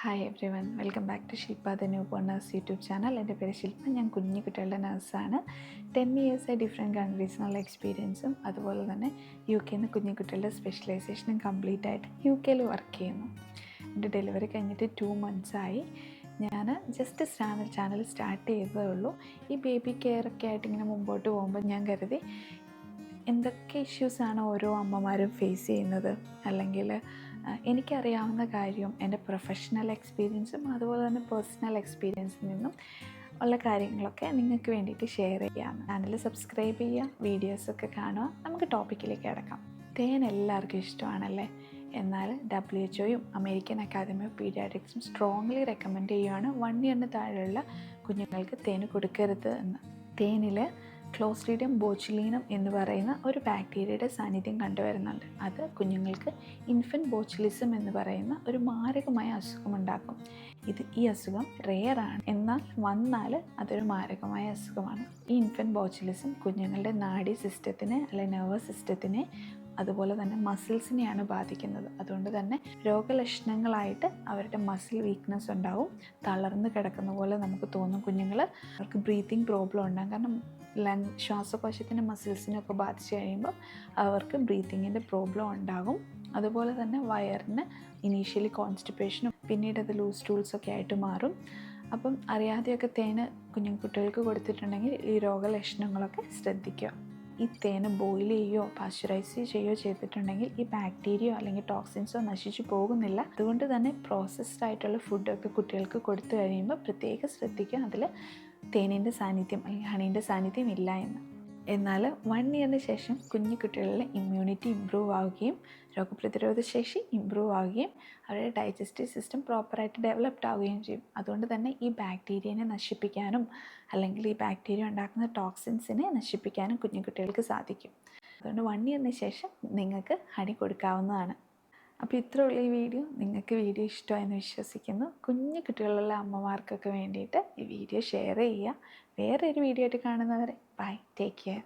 Hi everyone, welcome back to Shilpa the newborn nurse YouTube channel. എൻ്റെ പേര് ശില്പ. ഞാൻ കുഞ്ഞു കുട്ടികളുടെ നഴ്സാണ്. 10 ഇയേഴ്സായി ഡിഫറെൻറ്റ് കൺട്രീസിനുള്ള എക്സ്പീരിയൻസും അതുപോലെ തന്നെ UK കുഞ്ഞു കുട്ടികളുടെ സ്പെഷ്യലൈസേഷനും കംപ്ലീറ്റ് ആയിട്ട് UK വർക്ക് ചെയ്യുന്നു. എൻ്റെ ഡെലിവറി കഴിഞ്ഞിട്ട് 2 months ആയി. ഞാൻ ജസ്റ്റ് ചാനൽ സ്റ്റാർട്ട് ചെയ്തതേ ഉള്ളൂ. ഈ ബേബി കെയർ ഒക്കെ ആയിട്ട് ഇങ്ങനെ മുമ്പോട്ട് പോകുമ്പോൾ ഞാൻ കരുതി എന്തൊക്കെ ഇഷ്യൂസാണ് ഓരോ അമ്മമാരും ഫേസ് ചെയ്യുന്നത്, അല്ലെങ്കിൽ എനിക്കറിയാവുന്ന കാര്യം എൻ്റെ പ്രൊഫഷണൽ എക്സ്പീരിയൻസും അതുപോലെ തന്നെ പേഴ്സണൽ എക്സ്പീരിയൻസിൽ നിന്നും ഉള്ള കാര്യങ്ങളൊക്കെ നിങ്ങൾക്ക് വേണ്ടിയിട്ട് ഷെയർ ചെയ്യാം. ചാനൽ സബ്സ്ക്രൈബ് ചെയ്യുക, വീഡിയോസൊക്കെ കാണുക. നമുക്ക് ടോപ്പിക്കിലേക്ക് കിടക്കാം. തേൻ എല്ലാവർക്കും ഇഷ്ടമാണല്ലേ? എന്നാൽ WHO അമേരിക്കൻ അക്കാദമി ഓഫ് പീഡിയാട്രിക്സും സ്ട്രോങ്ലി റെക്കമെൻഡ് ചെയ്യുകയാണ് 1 year താഴെയുള്ള കുഞ്ഞുങ്ങൾക്ക് തേൻ കൊടുക്കരുത് എന്ന്. തേനിൽ ക്ലോസ്ട്രീഡിയം ബോച്ചുലീനം എന്ന് പറയുന്ന ഒരു ബാക്ടീരിയയുടെ സാന്നിധ്യം കണ്ടുവരുന്നുണ്ട്. അത് കുഞ്ഞുങ്ങൾക്ക് ഇൻഫൻറ്റ് ബോച്ചുലിസം എന്ന് പറയുന്ന ഒരു മാരകമായ അസുഖമുണ്ടാക്കും. ഈ അസുഖം റെയറാണ്, എന്നാൽ വന്നാൽ അതൊരു മാരകമായ അസുഖമാണ്. ഈ ഇൻഫൻറ്റ് ബോച്ചുലിസം കുഞ്ഞുങ്ങളുടെ നാഡി സിസ്റ്റത്തിനെ അല്ലെങ്കിൽ നെർവസ് സിസ്റ്റത്തിനെ അതുപോലെ തന്നെ മസിൽസിനെയാണ് ബാധിക്കുന്നത്. അതുകൊണ്ട് തന്നെ രോഗലക്ഷണങ്ങളായിട്ട് അവരുടെ മസിൽ വീക്ക്നെസ് ഉണ്ടാവും, തളർന്ന് കിടക്കുന്ന പോലെ നമുക്ക് തോന്നും. അവർക്ക് ബ്രീത്തിങ് പ്രോബ്ലം ഉണ്ടാകും. കാരണം ശ്വാസകോശത്തിൻ്റെ മസിൽസിനൊക്കെ ബാധിച്ചു കഴിയുമ്പോൾ അവർക്ക് ബ്രീത്തിങ്ങിൻ്റെ പ്രോബ്ലം ഉണ്ടാകും. അതുപോലെ തന്നെ വയറിന് ഇനീഷ്യലി കോൺസ്റ്റിപ്പേഷനും പിന്നീട് അത് ലൂസ് സ്റ്റൂൾസൊക്കെ ആയിട്ട് മാറും. അപ്പം അറിയാതെയൊക്കെ തേന് കുട്ടികൾക്ക് കൊടുത്തിട്ടുണ്ടെങ്കിൽ ഈ രോഗലക്ഷണങ്ങളൊക്കെ ശ്രദ്ധിക്കുക. ഈ തേന് ബോയിൽ ചെയ്യുകയോ പാസ്ചറൈസ് ചെയ്യുകയോ ചെയ്തിട്ടുണ്ടെങ്കിൽ ഈ ബാക്ടീരിയയോ അല്ലെങ്കിൽ ടോക്സിൻസോ നശിച്ചു പോകുന്നില്ല. അതുകൊണ്ട് തന്നെ പ്രോസസ്ഡ് ആയിട്ടുള്ള ഫുഡൊക്കെ കുട്ടികൾക്ക് കൊടുത്തു കഴിയുമ്പോൾ പ്രത്യേകം ശ്രദ്ധിക്കുക, അതിൽ തേനിൻ്റെ സാന്നിധ്യം അല്ലെങ്കിൽ ഹണീൻ്റെ സാന്നിധ്യം ഇല്ല എന്ന്. എന്നാൽ 1 year ശേഷം കുഞ്ഞു കുട്ടികളിലെ ഇമ്മ്യൂണിറ്റി ഇമ്പ്രൂവ് ആവുകയും രോഗപ്രതിരോധ ശേഷി ഇമ്പ്രൂവ് ആവുകയും അവരുടെ ഡൈജസ്റ്റീവ് സിസ്റ്റം പ്രോപ്പറായിട്ട് ഡെവലപ്ഡ് ആവുകയും ചെയ്യും. അതുകൊണ്ട് തന്നെ ഈ ബാക്ടീരിയനെ നശിപ്പിക്കാനും അല്ലെങ്കിൽ ഈ ബാക്ടീരിയ ഉണ്ടാക്കുന്ന ടോക്സിൻസിനെ നശിപ്പിക്കാനും കുഞ്ഞു കുട്ടികൾക്ക് സാധിക്കും. അതുകൊണ്ട് 1 year ശേഷം നിങ്ങൾക്ക് ഹണി കൊടുക്കാവുന്നതാണ്. അപ്പോൾ ഇത്രയുള്ള ഈ വീഡിയോ നിങ്ങൾക്ക് ഇഷ്ടമായെന്ന് വിശ്വസിക്കുന്നു. കുഞ്ഞു കുട്ടികളുള്ള അമ്മമാർക്കൊക്കെ വേണ്ടിയിട്ട് ഈ വീഡിയോ ഷെയർ ചെയ്യുക. വേറൊരു വീഡിയോ ആയിട്ട് കാണുന്നവരെ ബൈ, ടേക്ക് കെയർ.